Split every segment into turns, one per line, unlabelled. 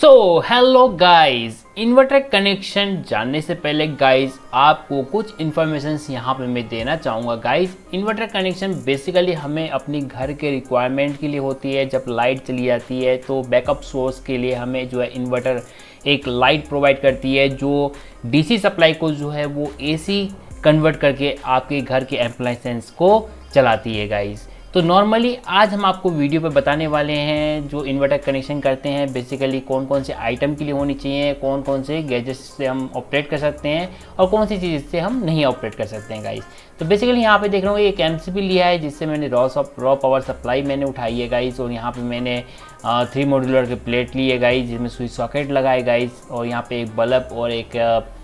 Hello guys, inverter connection जानने से पहले गाइस आपको कुछ इन्फॉर्मेशंस यहाँ पे मैं देना चाहूँगा। गाइस इन्वर्टर कनेक्शन बेसिकली हमें अपनी घर के रिक्वायरमेंट के लिए होती है। जब लाइट चली जाती है तो बैकअप सोर्स के लिए हमें जो है इन्वर्टर एक लाइट प्रोवाइड करती है जो डीसी सप्लाई को जो है वो एसी कन्वर्ट करके आपके घर के एप्लायंसेस को चलाती है। गाइस तो नॉर्मली आज हम आपको वीडियो पे बताने वाले हैं जो इन्वर्टर कनेक्शन करते हैं बेसिकली कौन कौन से आइटम के लिए होनी चाहिए, कौन कौन से गैजेट्स से हम ऑपरेट कर सकते हैं और कौन सी चीज़ से हम नहीं ऑपरेट कर सकते हैं। गाइस तो बेसिकली यहाँ पे देख रहा हूँ एक एमसीबी लिया है जिससे मैंने रॉ पावर सप्लाई मैंने उठाई है गाइस, और यहाँ पे मैंने 3 मॉड्यूलर के प्लेट लिए गाइस जिसमें स्विच सॉकेट लगाए गाइस, और यहाँ पे एक बल्ब और एक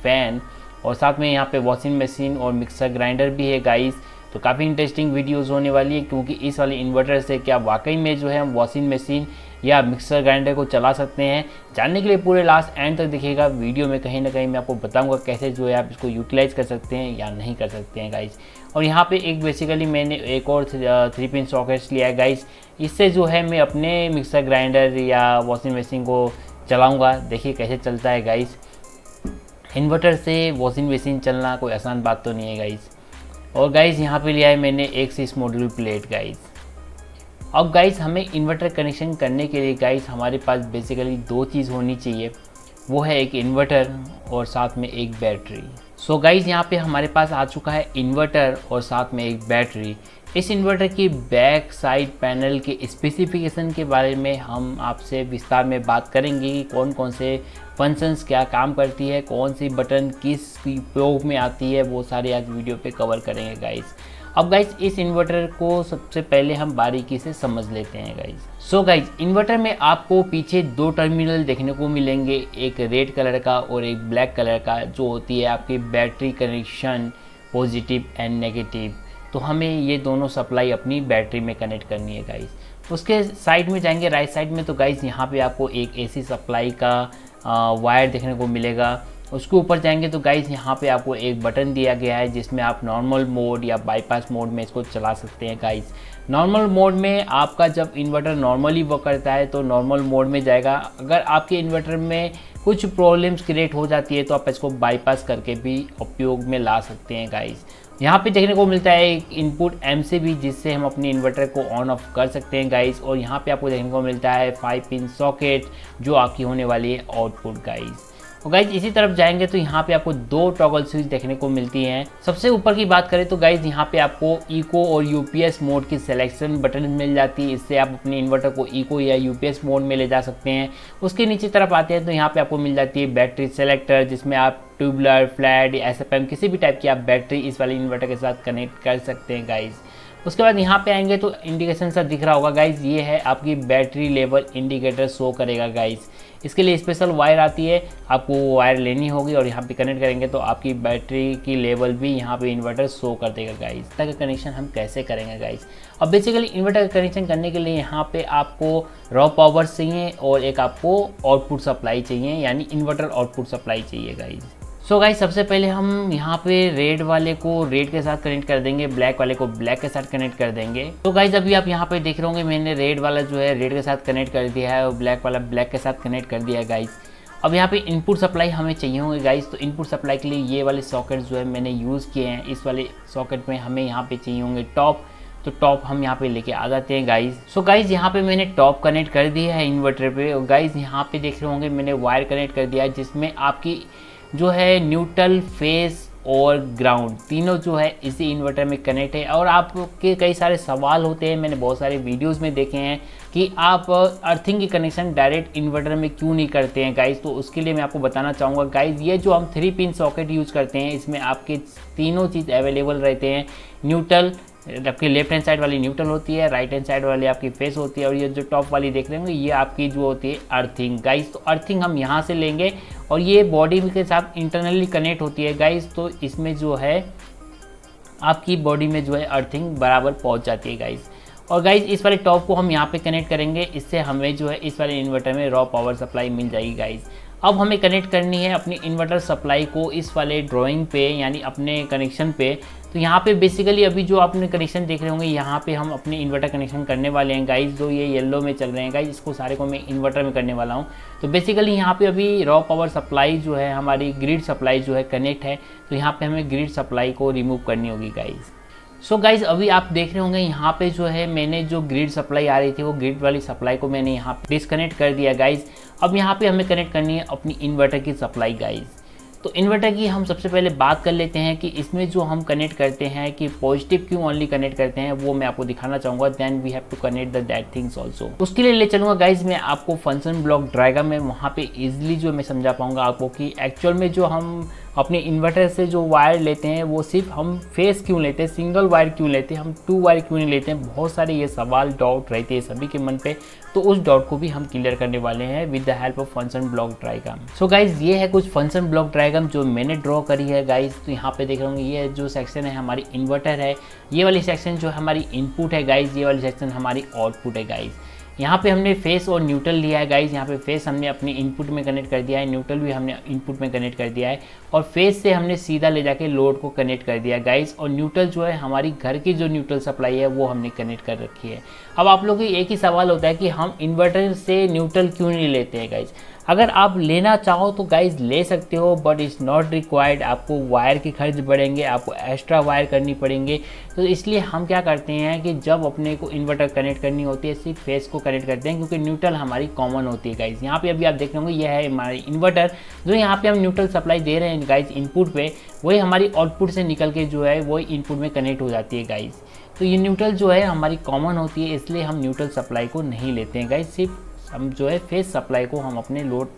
फैन और साथ में यहाँ पे वॉशिंग मशीन और मिक्सर ग्राइंडर भी है गाइस। तो काफ़ी इंटरेस्टिंग वीडियोस होने वाली है क्योंकि इस वाले इन्वर्टर से क्या वाकई में जो है हम वॉशिंग मशीन या मिक्सर ग्राइंडर को चला सकते हैं। जानने के लिए पूरे लास्ट एंड तक दिखेगा वीडियो में, कहीं ना कहीं मैं आपको बताऊंगा कैसे जो है आप इसको यूटिलाइज कर सकते हैं या नहीं कर सकते हैं गाइस। और यहाँ पे एक बेसिकली मैंने एक और 3 पिन सॉकेट्स लिया है गाइस, इससे जो है मैं अपने मिक्सर ग्राइंडर या वॉशिंग मशीन को चलाऊँगा। देखिए कैसे चलता है गाइस। इन्वर्टर से वॉशिंग मशीन चलना कोई आसान बात तो नहीं है गाइस। और गाइस यहाँ पे लिया है मैंने एक 6 मॉड्यूल प्लेट गाइस। अब गाइस हमें इन्वर्टर कनेक्शन करने के लिए गाइस हमारे पास बेसिकली 2 चीज़ होनी चाहिए, वो है एक इन्वर्टर और साथ में एक बैटरी। सो गाइस यहाँ पे हमारे पास आ चुका है इन्वर्टर और साथ में एक बैटरी। इस इन्वर्टर की बैक साइड पैनल के स्पेसिफिकेशन के बारे में हम आपसे विस्तार में बात करेंगे कि कौन कौन से फंक्शंस क्या काम करती है, कौन सी बटन किस उपयोग में आती है, वो सारे आज वीडियो पे कवर करेंगे गाइस। अब गाइस इस इन्वर्टर को सबसे पहले हम बारीकी से समझ लेते हैं गाइस। सो गाइस इन्वर्टर में आपको पीछे 2 टर्मिनल देखने को मिलेंगे, एक रेड कलर का और एक ब्लैक कलर का, जो होती है आपकी battery connection positive and negative. तो हमें ये दोनों सप्लाई अपनी बैटरी में कनेक्ट करनी है गाइस। उसके साइड में जाएंगे राइट साइड में तो गाइस यहाँ पे आपको एक एसी सप्लाई का वायर देखने को मिलेगा। उसके ऊपर जाएंगे तो गाइस यहाँ पे आपको एक बटन दिया गया है जिसमें आप नॉर्मल मोड या बाईपास मोड में इसको चला सकते हैं गाइस। नॉर्मल मोड में आपका जब इन्वर्टर नॉर्मली वर्क करता है तो नॉर्मल मोड में जाएगा। अगर आपके इन्वर्टर में कुछ प्रॉब्लम्स क्रिएट हो जाती है तो आप इसको बाईपास करके भी उपयोग में ला सकते हैं गाइस। यहाँ पे देखने को मिलता है एक इनपुट एमसीबी जिससे हम अपने इन्वर्टर को ऑन ऑफ कर सकते हैं गाइस, और यहाँ पे आपको देखने को मिलता है 5 पिन सॉकेट जो आपकी होने वाली है आउटपुट गाइस। और गाइज इसी तरफ जाएंगे तो यहाँ पे आपको 2 टॉगल स्विच देखने को मिलती हैं। सबसे ऊपर की बात करें तो गाइज यहाँ पे आपको इको और यूपीएस मोड की सिलेक्शन बटन मिल जाती है, इससे आप अपने इन्वर्टर को इको या यूपीएस मोड में ले जा सकते हैं। उसके नीचे तरफ आते हैं तो यहाँ पे आपको मिल जाती है बैटरी सेलेक्टर जिसमें आप ट्यूबलर, फ्लैट या एसएफएम किसी भी टाइप की आप बैटरी इस वाले इन्वर्टर के साथ कनेक्ट कर सकते हैं गाइज। उसके बाद यहाँ पे आएंगे तो इंडिकेशन सा दिख रहा होगा गाइज, ये है आपकी बैटरी लेवल इंडिकेटर शो करेगा गाइज। इसके लिए स्पेशल वायर आती है, आपको वो वायर लेनी होगी और यहाँ पे कनेक्ट करेंगे तो आपकी बैटरी की लेवल भी यहाँ पे इन्वर्टर शो कर देगा गाइज। तक कनेक्शन हम कैसे करेंगे गाइज। अब बेसिकली इन्वर्टर का कनेक्शन करने के लिए यहाँ पे आपको रॉ पावर चाहिए और एक आपको आउटपुट सप्लाई चाहिए, यानी इन्वर्टर आउटपुट सप्लाई चाहिए गाइज। सो गाइस सबसे पहले हम यहाँ पे रेड वाले को रेड के साथ कनेक्ट कर देंगे, ब्लैक वाले को ब्लैक के साथ कनेक्ट कर देंगे। तो गाइस अभी आप यहाँ पे देख रहे होंगे मैंने रेड वाला जो है रेड के साथ कनेक्ट कर दिया है और ब्लैक वाला ब्लैक के साथ कनेक्ट कर दिया है गाइस। अब यहाँ पे इनपुट सप्लाई हमें चाहिए होंगे गाइस, तो इनपुट सप्लाई के लिए ये वाले सॉकेट जो है मैंने यूज़ किए हैं। इस वाले सॉकेट में हमें यहाँ पे चाहिए होंगे टॉप, तो टॉप हम यहाँ पे लेके आ जाते हैं गाइज। सो गाइज यहाँ पे मैंने टॉप कनेक्ट कर दिया है इन्वर्टर पे, और गाइज यहाँ पे देख रहे होंगे मैंने वायर कनेक्ट कर दिया है जिसमें आपकी जो है न्यूट्रल, फेस और ग्राउंड तीनों जो है इसी इन्वर्टर में कनेक्ट है। और आपके कई सारे सवाल होते हैं, मैंने बहुत सारे वीडियोस में देखे हैं कि आप अर्थिंग की कनेक्शन डायरेक्ट इन्वर्टर में क्यों नहीं करते हैं गाइज। तो उसके लिए मैं आपको बताना चाहूँगा गाइज, ये जो हम 3 पिन सॉकेट यूज़ करते हैं इसमें आपके तीनों चीज़ अवेलेबल रहते हैं। न्यूट्रल आपकी लेफ्ट हैंड साइड वाली न्यूट्रल होती है, राइट हैंड साइड वाली आपकी फेस होती है, और ये जो टॉप वाली देख रहे होंगे ये आपकी जो होती है अर्थिंग गाइस। तो अर्थिंग हम यहाँ से लेंगे और ये बॉडी के साथ इंटरनली कनेक्ट होती है गाइस, तो इसमें जो है आपकी बॉडी में जो है अर्थिंग बराबर पहुँच जाती है गाइस। और गाइस इस वाले टॉप को हम यहाँ पे कनेक्ट करेंगे, इससे हमें जो है इस वाले इन्वर्टर में रॉ पावर सप्लाई मिल जाएगी गाइस। अब हमें कनेक्ट करनी है अपनी इन्वर्टर सप्लाई को इस वाले ड्राइंग पे यानी अपने कनेक्शन पे। तो यहाँ पे बेसिकली अभी जो आपने कनेक्शन देख रहे होंगे यहाँ पे हम अपने इन्वर्टर कनेक्शन करने वाले हैं गाइज। जो ये येलो में चल रहे हैं गाइज, इसको सारे को मैं इन्वर्टर में करने वाला हूँ। तो बेसिकली यहाँ पे अभी रॉ पावर सप्लाई जो है हमारी ग्रिड सप्लाई जो है कनेक्ट है, तो यहाँ पे हमें ग्रिड सप्लाई को रिमूव करनी होगी गाइज। सो गाइज अभी आप देख रहे होंगे यहाँ पे जो है मैंने जो ग्रिड सप्लाई आ रही थी वो ग्रिड वाली सप्लाई को मैंने यहाँ पे डिस्कनेक्ट कर दिया गाइज। अब यहाँ पे हमें कनेक्ट करनी है अपनी इन्वर्टर की सप्लाई गाइज। तो इन्वर्टर की हम सबसे पहले बात कर लेते हैं कि इसमें जो हम कनेक्ट करते हैं कि पॉजिटिव क्यों ओनली कनेक्ट करते हैं वो मैं आपको दिखाना चाहूँगा। Then we have to connect the that things also. उसके लिए ले चलूँगा गाइज मैं आपको फंक्शन ब्लॉक डायग्राम में, वहाँ पे इजिली जो मैं समझा पाऊँगा आपको कि एक्चुअल में जो हम अपने इन्वर्टर से जो वायर लेते हैं वो सिर्फ हम फेस क्यों लेते हैं, सिंगल वायर क्यों लेते हैं, हम 2 वायर क्यों नहीं लेते हैं। बहुत सारे ये सवाल डाउट रहते हैं सभी के मन पे, तो उस डाउट को भी हम क्लियर करने वाले हैं with the help of function block diagram. So guys ये है कुछ फंक्शन ब्लॉक डायग्राम जो मैंने ड्रॉ करी है गाइज। तो यहाँ पे देख रहे होंगे ये जो सेक्शन है हमारी इन्वर्टर है, ये वाली सेक्शन जो हमारी इनपुट है गाइज, ये वाली सेक्शन हमारी आउटपुट है गाइज। यहाँ पे हमने फेस और न्यूट्रल लिया है गाइज। यहाँ पे फेस हमने अपनी इनपुट में कनेक्ट कर दिया है, न्यूट्रल भी हमने इनपुट में कनेक्ट कर दिया है, और फेस से हमने सीधा ले जाके लोड को कनेक्ट कर दिया गाइज। और न्यूट्रल जो है हमारी घर की जो न्यूट्रल सप्लाई है वो हमने कनेक्ट कर रखी है। अब आप लोगों को एक ही सवाल होता है कि हम इन्वर्टर से न्यूट्रल क्यों नहीं लेते हैं गाइज। अगर आप लेना चाहो तो गाइज ले सकते हो, बट इट्स नॉट रिक्वायर्ड। आपको वायर के खर्च बढ़ेंगे, आपको एक्स्ट्रा वायर करनी पड़ेंगे। तो इसलिए हम क्या करते हैं कि जब अपने को इन्वर्टर कनेक्ट करनी होती है सिर्फ फेस को कनेक्ट करते हैं, क्योंकि न्यूट्रल हमारी कॉमन होती है गाइज। यहाँ पे अभी आप देख रहे होंगे यह है हमारी इन्वर्टर, जो यहाँ पे हम न्यूट्रल सप्लाई दे रहे हैं गाइज इनपुट पे, वही हमारी आउटपुट से निकल के जो है वही इनपुट में कनेक्ट हो जाती है गाइज। तो ये न्यूट्रल जो है हमारी कॉमन होती है, इसलिए हम न्यूट्रल सप्लाई को नहीं लेते हैं गाइज। सिर्फ हम जो है फेस सप्लाई को हम अपने लोड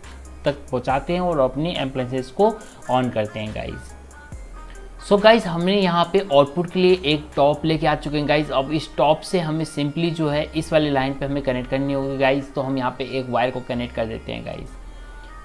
तक पहुंचाते हैं और अपनी एप्लायंसेस को ऑन करते हैं गाइज। सो गाइज हमने यहाँ पे आउटपुट के लिए एक टॉप लेके आ चुके हैं गाइज। अब इस टॉप से हमें सिंपली जो है इस वाली लाइन पे हमें कनेक्ट करनी होगी गाइज। तो हम यहाँ पे एक वायर को कनेक्ट कर देते हैं गाइज।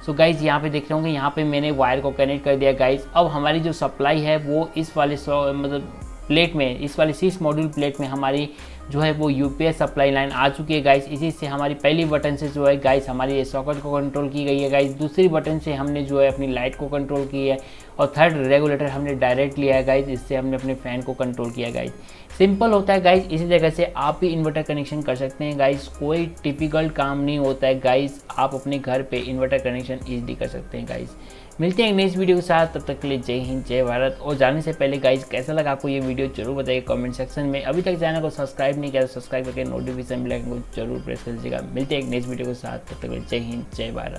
सो गाइज यहाँ पे देख रहे होंगे यहाँ पे मैंने वायर को कनेक्ट कर दिया गाइज। अब हमारी जो सप्लाई है वो इस वाले मतलब प्लेट में, इस वाली 6 मॉड्यूल प्लेट में हमारी जो है वो यूपीएस सप्लाई लाइन आ चुकी है गाइस। इसी से हमारी पहली बटन से जो है गाइस हमारी ये सॉकेट को कंट्रोल की गई है गाइस। दूसरी बटन से हमने जो है अपनी लाइट को कंट्रोल की है, और थर्ड रेगुलेटर हमने डायरेक्ट लिया है गाइस। इससे हमने अपने फैन को कंट्रोल किया गाइस। सिंपल होता है गाइस। इसी जगह से आप भी इन्वर्टर कनेक्शन कर सकते हैं गाइस। कोई टिपिकल काम नहीं होता है गाइस। आप अपने घर पे इन्वर्टर कनेक्शन ईजिली कर सकते हैं गाइस। मिलते हैं नेक्स्ट वीडियो के साथ, तब तक के लिए जय हिंद जय भारत। और जाने से पहले गाइस कैसा लगा आपको ये वीडियो जरूर बताइए कमेंट सेक्शन में। अभी तक चैनल को सब्सक्राइब नहीं किया तो सब्सक्राइब करके नोटिफिकेशन बेल आइकन को जरूर प्रेस कर दीजिएगा। मिलते हैं नेक्स्ट वीडियो के साथ, तब तक के लिए जय हिंद जय भारत।